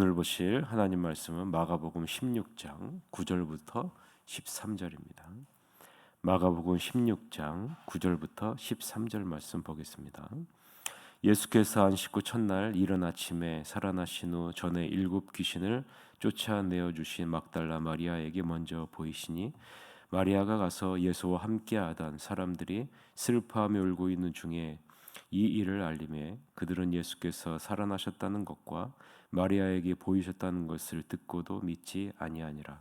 오늘 보실 하나님 말씀은 마가복음 16장 9절부터 13절입니다. 마가복음 16장 9절부터 13절 말씀 보겠습니다. 예수께서 안식 후 첫날 이른 아침에 살아나신 후 전에 7 귀신을 쫓아내어 주신 막달라 마리아에게 먼저 보이시니 마리아가 가서 예수와 함께하던 사람들이 슬퍼하며 울고 있는 중에 이 일을 알림해 그들은 예수께서 살아나셨다는 것과 마리아에게 보이셨다는 것을 듣고도 믿지 아니하니라.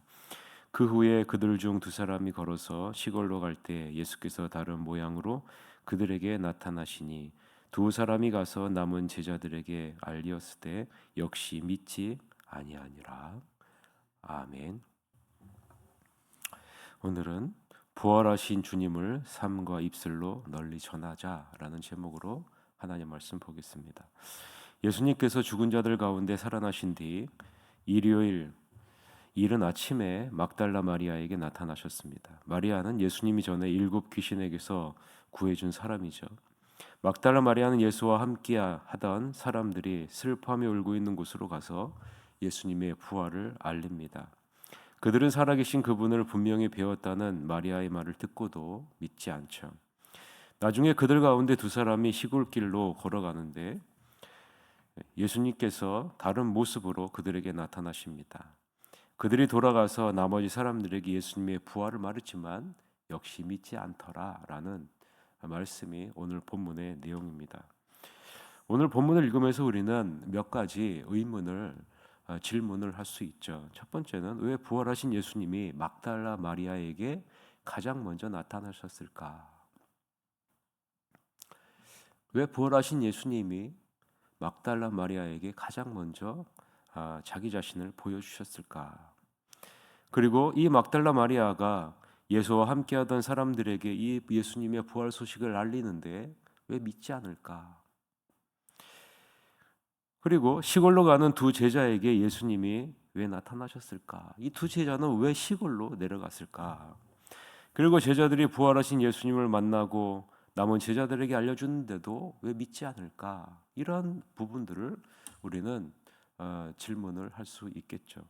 그 후에 그들 중 2 사람이 걸어서 시골로 갈 때 예수께서 다른 모양으로 그들에게 나타나시니 2 사람이 가서 남은 제자들에게 알리었을 때 역시 믿지 아니하니라. 아멘. 오늘은 부활하신 주님을 삶과 입술로 널리 전하자라는 제목으로 하나님 말씀 보겠습니다. 예수님께서 죽은 자들 가운데 살아나신 뒤 일요일 이른 아침에 막달라 마리아에게 나타나셨습니다. 마리아는 예수님이 전에 7 귀신에게서 구해준 사람이죠. 막달라 마리아는 예수와 함께 하던 사람들이 슬퍼하며 울고 있는 곳으로 가서 예수님의 부활을 알립니다. 그들은 살아계신 그분을 분명히 배웠다는 마리아의 말을 듣고도 믿지 않죠. 나중에 그들 가운데 2 사람이 시골길로 걸어가는데 예수님께서 다른 모습으로 그들에게 나타나십니다. 그들이 돌아가서 나머지 사람들에게 예수님의 부활을 말했지만 역시 믿지 않더라라는 말씀이 오늘 본문의 내용입니다. 오늘 본문을 읽으면서 우리는 몇 가지 질문을 할 수 있죠. 첫 번째는 왜 부활하신 예수님이 막달라 마리아에게 가장 먼저 나타나셨을까? 왜 부활하신 예수님이 막달라 마리아에게 가장 먼저 자기 자신을 보여주셨을까? 그리고 이 막달라 마리아가 예수와 함께하던 사람들에게 이 예수님의 부활 소식을 알리는데 왜 믿지 않을까? 그리고 시골로 가는 2 제자에게 예수님이 왜 나타나셨을까? 이 2 제자는 왜 시골로 내려갔을까? 그리고 제자들이 부활하신 예수님을 만나고 남은 제자들에게 알려주는데도 왜 믿지 않을까? 이런 부분들을 우리는 질문을 할 수 있겠죠.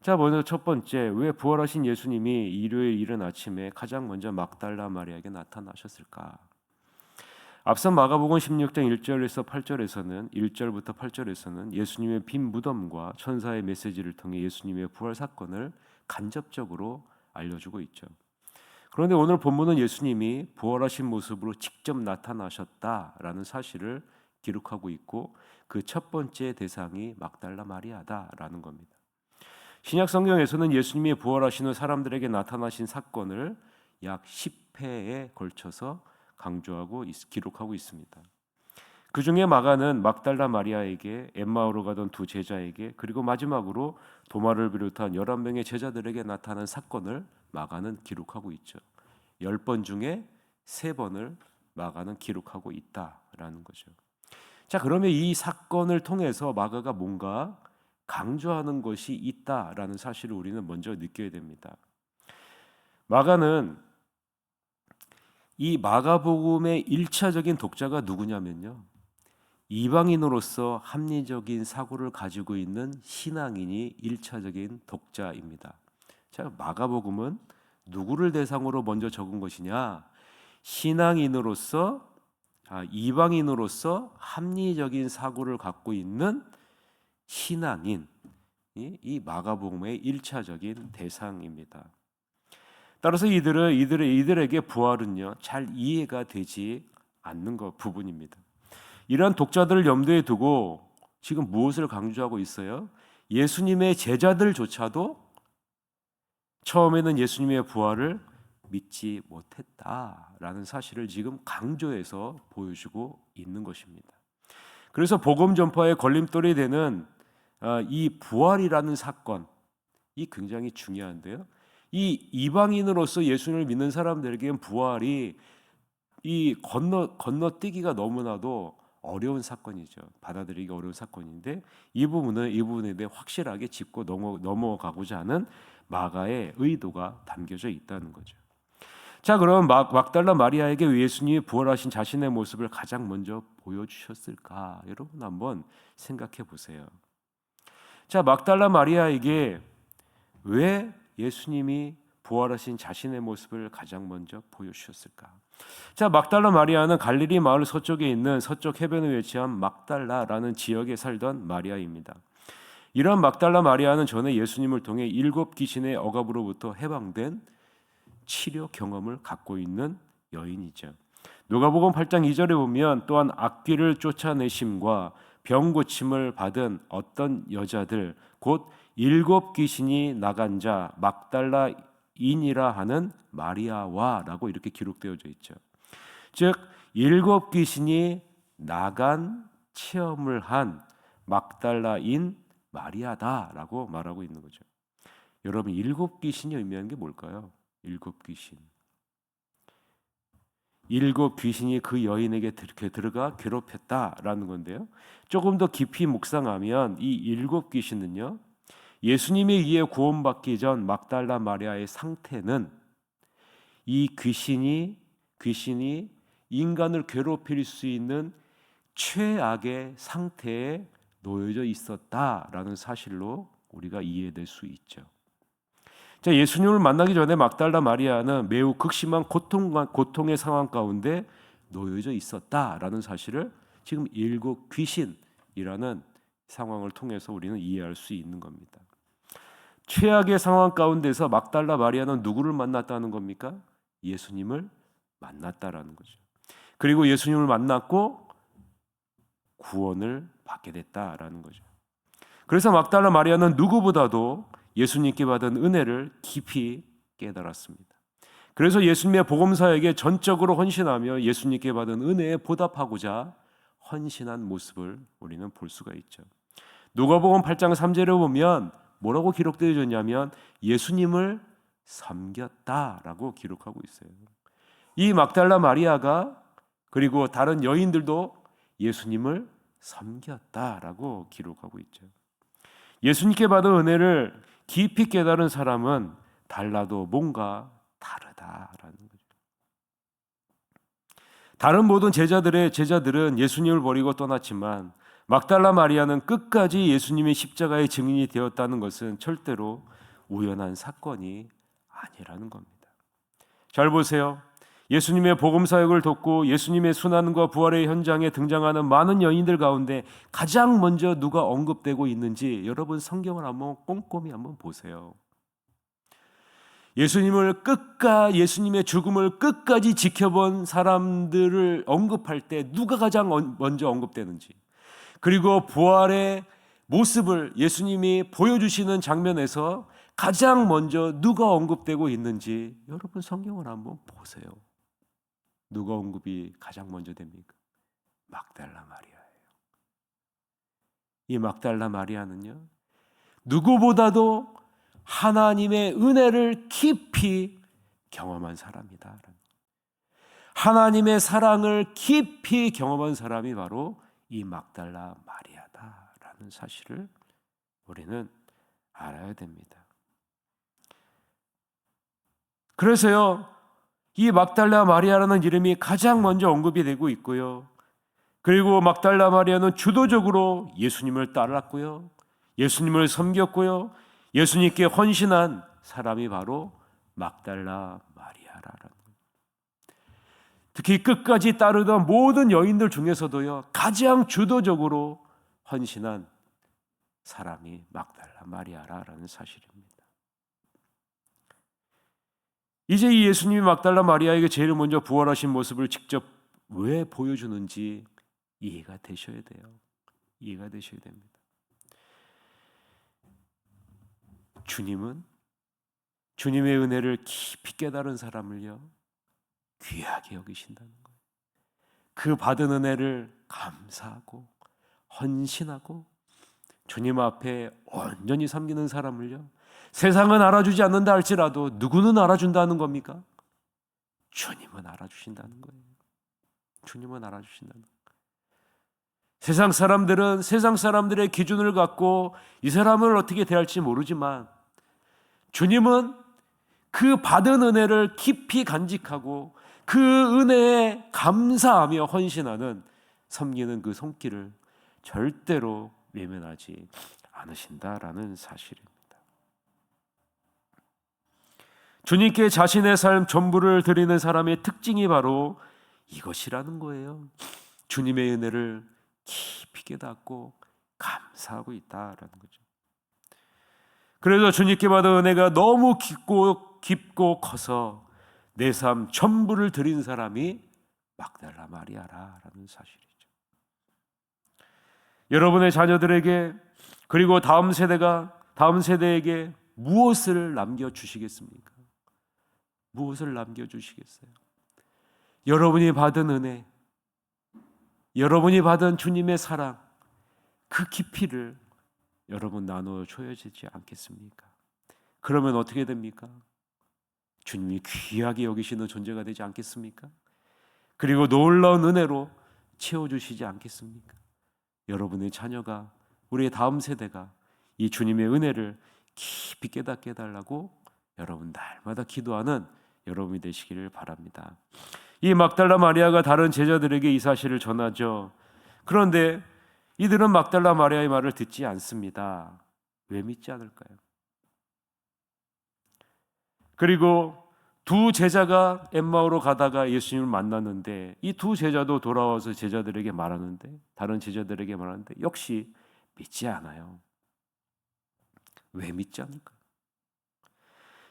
자, 먼저 첫 번째, 왜 부활하신 예수님이 일요일 이른 아침에 가장 먼저 막달라 마리아에게 나타나셨을까? 앞선 마가복음 16장 1절에서 8절에서는 1절부터 8절에서는 예수님의 빈 무덤과 천사의 메시지를 통해 예수님의 부활 사건을 간접적으로 알려주고 있죠. 그런데 오늘 본문은 예수님이 부활하신 모습으로 직접 나타나셨다라는 사실을 기록하고 있고 그 첫 번째 대상이 막달라 마리아다라는 겁니다. 신약 성경에서는 예수님이 부활하신 후 사람들에게 나타나신 사건을 약 10회에 걸쳐서 강조하고 기록하고 있습니다. 그 중에 마가는 막달라 마리아에게, 엠마오로 가던 2 제자에게, 그리고 마지막으로 도마를 비롯한 11명의 제자들에게 나타난 사건을 마가는 기록하고 있죠. 10번 중에 3번을 마가는 기록하고 있다라는 거죠. 자, 그러면 이 사건을 통해서 마가가 뭔가 강조하는 것이 있다라는 사실을 우리는 먼저 느껴야 됩니다. 마가는 이 마가복음의 1차적인 독자가 누구냐면요, 이방인으로서 합리적인 사고를 가지고 있는 신앙인이 1차적인 독자입니다. 자, 마가복음은 누구를 대상으로 먼저 적은 것이냐? 신앙인으로서 이방인으로서 합리적인 사고를 갖고 있는 신앙인, 이 마가복음의 1차적인 대상입니다. 따라서 이들에게 부활은요 잘 이해가 되지 않는 부분입니다. 이러한 독자들을 염두에 두고 지금 무엇을 강조하고 있어요? 예수님의 제자들조차도 처음에는 예수님의 부활을 믿지 못했다라는 사실을 지금 강조해서 보여주고 있는 것입니다. 그래서 복음 전파의 걸림돌이 되는 이 부활이라는 사건, 이 굉장히 중요한데요. 이 이방인으로서 예수님을 믿는 사람들에게는 부활이 이 건너뛰기가 너무나도 어려운 사건이죠. 받아들이기 어려운 사건인데 이 부분에 대해 확실하게 짚고 넘어가고자 하는 마가의 의도가 담겨져 있다는 거죠. 자, 그럼 막달라 마리아에게 예수님이 부활하신 자신의 모습을 가장 먼저 보여주셨을까? 여러분 한번 생각해 보세요. 자, 막달라 마리아에게 왜 예수님이 부활하신 자신의 모습을 가장 먼저 보여주셨을까? 자, 막달라 마리아는 갈릴리 마을 서쪽에 있는 서쪽 해변에 위치한 막달라라는 지역에 살던 마리아입니다. 이런 막달라 마리아는 전에 예수님을 통해 7 귀신의 억압으로부터 해방된 치료 경험을 갖고 있는 여인이죠. 누가복음 8장 2절에 보면 또한 악귀를 쫓아내심과 병 고침을 받은 어떤 여자들 곧 7 귀신이 나간 자 막달라인이라 하는 마리아와라고 이렇게 기록되어져 있죠. 즉 7 귀신이 나간 체험을 한 막달라인 마리아다라고 말하고 있는 거죠. 여러분, 7 귀신이 의미하는 게 뭘까요? 7 귀신. 7 귀신이 그 여인에게 들어가 괴롭혔다라는 건데요. 조금 더 깊이 묵상하면 이 7 귀신은요, 예수님에 의해 구원받기 전 막달라 마리아의 상태는 이 귀신이 인간을 괴롭힐 수 있는 최악의 상태에 놓여져 있었다라는 사실로 우리가 이해될 수 있죠. 자, 예수님을 만나기 전에 막달라 마리아는 매우 극심한 고통의 상황 가운데 놓여져 있었다라는 사실을 지금 7 귀신이라는 상황을 통해서 우리는 이해할 수 있는 겁니다. 최악의 상황 가운데서 막달라 마리아는 누구를 만났다는 겁니까? 예수님을 만났다라는 거죠. 그리고 예수님을 만났고 구원을 받게 됐다라는 거죠. 그래서 막달라 마리아는 누구보다도 예수님께 받은 은혜를 깊이 깨달았습니다. 그래서 예수님의 복음사에게 전적으로 헌신하며 예수님께 받은 은혜에 보답하고자 헌신한 모습을 우리는 볼 수가 있죠. 누가복음 8장 3절에 보면 뭐라고 기록되어 있냐면 예수님을 섬겼다라고 기록하고 있어요. 이 막달라 마리아가 그리고 다른 여인들도 예수님을 섬겼다라고 기록하고 있죠. 예수님께 받은 은혜를 깊이 깨달은 사람은 달라도 뭔가 다르다라는 거죠. 다른 모든 제자들은 예수님을 버리고 떠났지만 막달라 마리아는 끝까지 예수님의 십자가의 증인이 되었다는 것은 절대로 우연한 사건이 아니라는 겁니다. 잘 보세요. 예수님의 복음 사역을 돕고 예수님의 순환과 부활의 현장에 등장하는 많은 여인들 가운데 가장 먼저 누가 언급되고 있는지 여러분 성경을 한번 꼼꼼히 한번 보세요. 예수님의 죽음을 끝까지 지켜본 사람들을 언급할 때 누가 가장 먼저 언급되는지, 그리고 부활의 모습을 예수님이 보여주시는 장면에서 가장 먼저 누가 언급되고 있는지 여러분 성경을 한번 보세요. 누가 언급이 가장 먼저 됩니까? 막달라 마리아예요. 이 막달라 마리아는요, 누구보다도 하나님의 은혜를 깊이 경험한 사람이다. 하나님의 사랑을 깊이 경험한 사람이 바로 이 막달라 마리아다라는 사실을 우리는 알아야 됩니다. 그래서요, 이 막달라 마리아라는 이름이 가장 먼저 언급이 되고 있고요. 그리고 막달라 마리아는 주도적으로 예수님을 따랐고요. 예수님을 섬겼고요. 예수님께 헌신한 사람이 바로 막달라 마리아라는 거예요. 특히 끝까지 따르던 모든 여인들 중에서도요, 가장 주도적으로 헌신한 사람이 막달라 마리아라는 사실입니다. 이제 이 예수님이 막달라 마리아에게 제일 먼저 부활하신 모습을 직접 왜 보여주는지 이해가 되셔야 돼요. 이해가 되셔야 됩니다. 주님은 주님의 은혜를 깊이 깨달은 사람을요, 귀하게 여기신다는 거예요. 그 받은 은혜를 감사하고 헌신하고 주님 앞에 온전히 섬기는 사람을요, 세상은 알아주지 않는다 할지라도 누구는 알아준다는 겁니까? 주님은 알아주신다는 거예요. 주님은 알아주신다는 거예요. 세상 사람들의 기준을 갖고 이 사람을 어떻게 대할지 모르지만 주님은 그 받은 은혜를 깊이 간직하고 그 은혜에 감사하며 헌신하는 섬기는 그 손길을 절대로 외면하지 않으신다라는 사실입니다. 주님께 자신의 삶 전부를 드리는 사람의 특징이 바로 이것이라는 거예요. 주님의 은혜를 깊이 깨닫고 감사하고 있다라는 거죠. 그래서 주님께 받은 은혜가 너무 깊고 커서 내 삶 전부를 드린 사람이 막달라 마리아라는 사실이죠. 여러분의 자녀들에게 그리고 다음 세대에게 무엇을 남겨주시겠습니까? 무엇을 남겨주시겠어요? 여러분이 받은 은혜, 여러분이 받은 주님의 사랑, 그 깊이를 여러분 나눠줘야 되지 않겠습니까? 그러면 어떻게 됩니까? 주님이 귀하게 여기시는 존재가 되지 않겠습니까? 그리고 놀라운 은혜로 채워주시지 않겠습니까? 여러분의 자녀가, 우리의 다음 세대가 이 주님의 은혜를 깊이 깨닫게 해달라고 여러분 날마다 기도하는 여러분이 되시기를 바랍니다. 이 막달라 마리아가 다른 제자들에게 이 사실을 전하죠. 그런데 이들은 막달라 마리아의 말을 듣지 않습니다. 왜 믿지 않을까요? 그리고 두 제자가 엠마오로 가다가 예수님을 만났는데 이 두 제자도 돌아와서 제자들에게 말하는데, 다른 제자들에게 말하는데 역시 믿지 않아요. 왜 믿지 않을까요?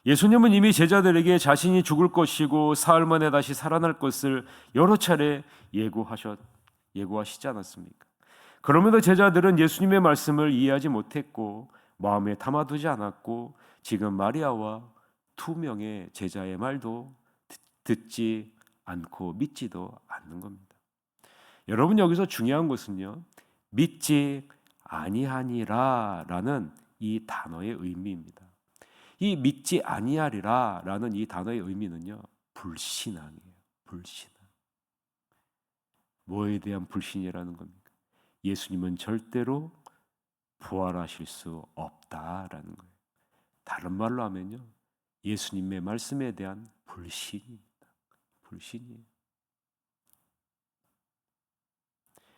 예수님은 이미 제자들에게 자신이 죽을 것이고 사흘 만에 다시 살아날 것을 여러 차례 예고하시지 않았습니까? 그럼에도 제자들은 예수님의 말씀을 이해하지 못했고 마음에 담아두지 않았고 지금 마리아와 두 명의 제자의 말도 듣지 않고 믿지도 않는 겁니다. 여러분, 여기서 중요한 것은요, 믿지 아니하니라라는 이 단어의 의미입니다. 이 믿지 아니하리라라는 이 단어의 의미는요, 불신앙이에요. 불신앙. 뭐에 대한 불신이라는 겁니까? 예수님은 절대로 부활하실 수 없다라는 거예요. 다른 말로 하면요, 예수님의 말씀에 대한 불신입니다. 불신이에요.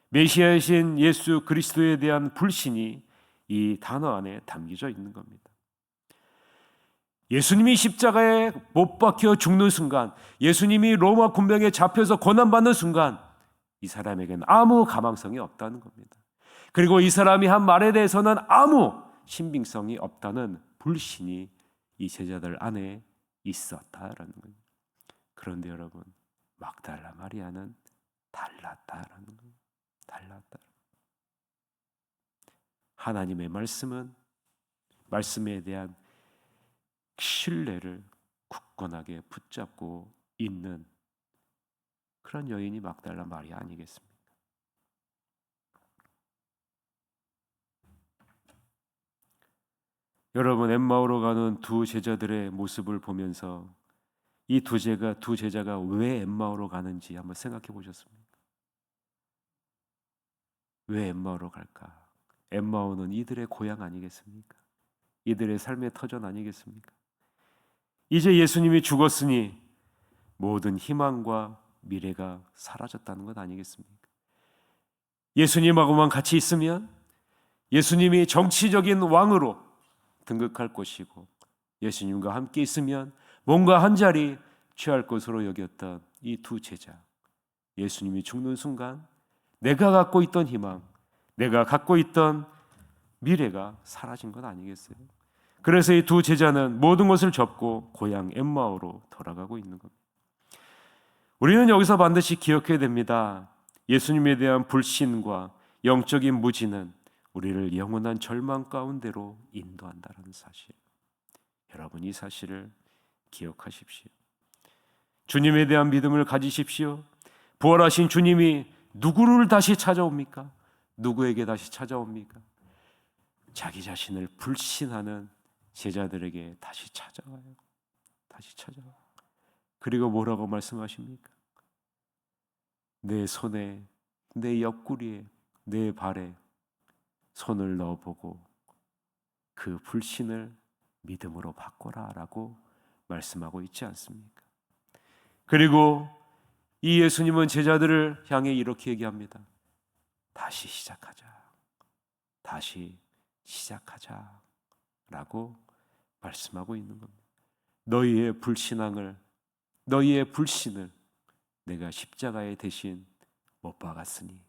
메시아이신 예수 그리스도에 대한 불신이 이 단어 안에 담겨져 있는 겁니다. 예수님이 십자가에 못 박혀 죽는 순간, 예수님이 로마 군병에 잡혀서 고난받는 순간 이 사람에게는 아무 가망성이 없다는 겁니다. 그리고 이 사람이 한 말에 대해서는 아무 신빙성이 없다는 불신이 이 제자들 안에 있었다라는 거예요. 그런데 여러분, 막달라 마리아는 달랐다라는 거예요. 달랐다. 하나님의 말씀에 대한 신뢰를 굳건하게 붙잡고 있는 그런 여인이 막달라 마리아 아니겠습니까? 여러분, 엠마오로 가는 두 제자들의 모습을 보면서 이 두 제자가 왜 엠마오로 가는지 한번 생각해 보셨습니까? 왜 엠마오로 갈까? 엠마오는 이들의 고향 아니겠습니까? 이들의 삶의 터전 아니겠습니까? 이제 예수님이 죽었으니 모든 희망과 미래가 사라졌다는 것 아니겠습니까? 예수님하고만 같이 있으면 예수님이 정치적인 왕으로 등극할 것이고, 예수님과 함께 있으면 뭔가 한 자리 취할 것으로 여겼던 이 두 제자, 예수님이 죽는 순간 내가 갖고 있던 희망, 내가 갖고 있던 미래가 사라진 것 아니겠어요? 그래서 이 두 제자는 모든 것을 접고 고향 엠마오로 돌아가고 있는 겁니다. 우리는 여기서 반드시 기억해야 됩니다. 예수님에 대한 불신과 영적인 무지는 우리를 영원한 절망 가운데로 인도한다는 사실. 여러분, 이 사실을 기억하십시오. 주님에 대한 믿음을 가지십시오. 부활하신 주님이 누구를 다시 찾아옵니까? 누구에게 다시 찾아옵니까? 자기 자신을 불신하는 제자들에게 다시 찾아와요. 다시 찾아와요. 그리고 뭐라고 말씀하십니까? 내 손에, 내 옆구리에, 내 발에 손을 넣어보고 그 불신을 믿음으로 바꿔라 라고 말씀하고 있지 않습니까? 그리고 이 예수님은 제자들을 향해 이렇게 얘기합니다. 다시 시작하자. 다시 시작하자라고 말씀하고 있는 겁니다. 너희의 불신을 내가 십자가에 대신 못 박았으니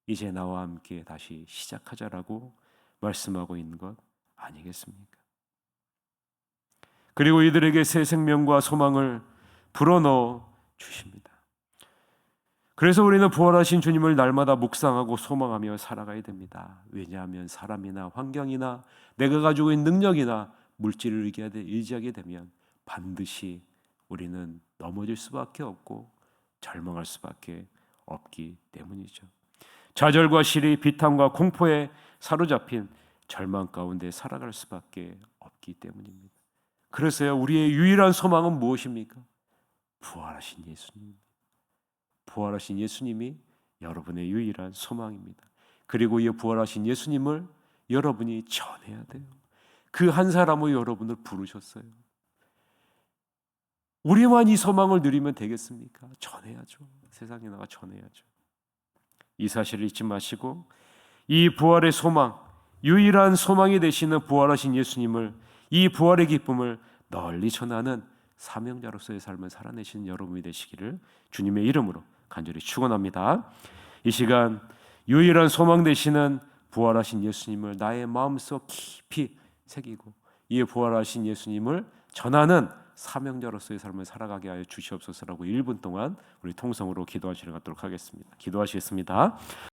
이제 나와 함께 다시 시작하자라고 말씀하고 있는 것 아니겠습니까? 그리고 이들에게 새 생명과 소망을 불어넣어 주십니다. 그래서 우리는 부활하신 주님을 날마다 묵상하고 소망하며 살아가야 됩니다. 왜냐하면 사람이나 환경이나 내가 가지고 있는 능력이나 물질을 의지하게 되면 반드시 우리는 넘어질 수밖에 없고 절망할 수밖에 없기 때문이죠. 좌절과 시리, 비탄과 공포에 사로잡힌 절망 가운데 살아갈 수밖에 없기 때문입니다. 그래서요, 우리의 유일한 소망은 무엇입니까? 부활하신 예수님. 부활하신 예수님이 여러분의 유일한 소망입니다. 그리고 이 부활하신 예수님을 여러분이 전해야 돼요. 그 한 사람으로 여러분을 부르셨어요. 우리만 이 소망을 누리면 되겠습니까? 전해야죠. 세상에 나가 전해야죠. 이 사실을 잊지 마시고 이 부활의 소망, 유일한 소망이 되시는 부활하신 예수님을, 이 부활의 기쁨을 널리 전하는 사명자로서의 삶을 살아내시는 여러분이 되시기를 주님의 이름으로 간절히 축원합니다. 이 시간 유일한 소망 되시는 부활하신 예수님을 나의 마음속 깊이 새기고 이 부활하신 예수님을 전하는 사명자로서의 삶을 살아가게 하여 주시옵소서라고 1분 동안 우리 통성으로 기도하시러 가도록 하겠습니다. 기도하시겠습니다.